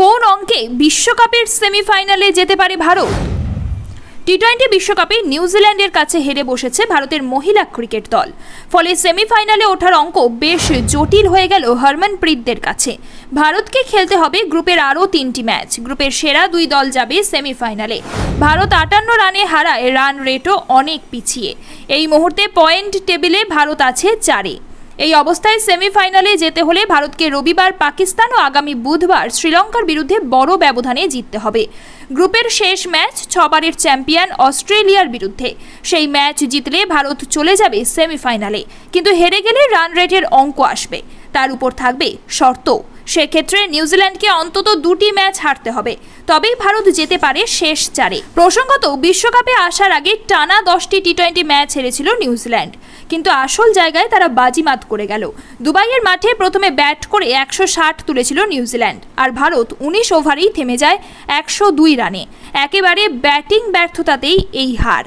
কোন অঙ্কে বিশ্বকাপের সেমিফাইনালে যেতে পারে ভারত? টি-20 বিশ্বকাপে নিউজিল্যান্ডের কাছে হেরে বসেছে ভারতের মহিলা ক্রিকেট দল। ফলে সেমিফাইনালে ওঠার অঙ্ক বেশ জটিল হয়ে গেল হরমনপ্রীতদের কাছে। ভারতকে খেলতে হবে গ্রুপের আরও 3টি ম্যাচ। গ্রুপের সেরা 2 দল যাবে সেমিফাইনালে। ভারত 58 রানে হারায়, রান রেটও অনেক পিছিয়ে। এই মুহূর্তে পয়েন্ট টেবিলে ভারত আছে 4-এ। এই অবস্থায় সেমিফাইনালে যেতে হলে ভারতকে রবিবার পাকিস্তান ও আগামী বুধবার শ্রীলঙ্কার বিরুদ্ধে বড় ব্যবধানে জিততে হবে। গ্রুপের শেষ ম্যাচ 6 বারের চ্যাম্পিয়ন অস্ট্রেলিয়ার বিরুদ্ধে। সেই ম্যাচ জিতলে ভারত চলে যাবে সেমিফাইনালে, কিন্তু হেরে গেলে রান রেটের অঙ্ক আসবে। তার উপর থাকবে শর্ত, সেক্ষেত্রে নিউজিল্যান্ডকে অন্তত 2টি ম্যাচ হারতে হবে, তবেই ভারত যেতে পারে শেষ 4-এ। প্রসঙ্গত, বিশ্বকাপে আসার আগে টানা 10টি টি-20 ম্যাচ হেরেছিল নিউজিল্যান্ড, কিন্তু আসল জায়গায় তারা বাজিমাত করে গেল। দুবাইয়ের মাঠে প্রথমে ব্যাট করে 160 তুলেছিল নিউজিল্যান্ড, আর ভারত 19 ওভারেই থেমে যায় 102 রানে। একেবারে ব্যাটিং ব্যর্থতাতেই এই হার।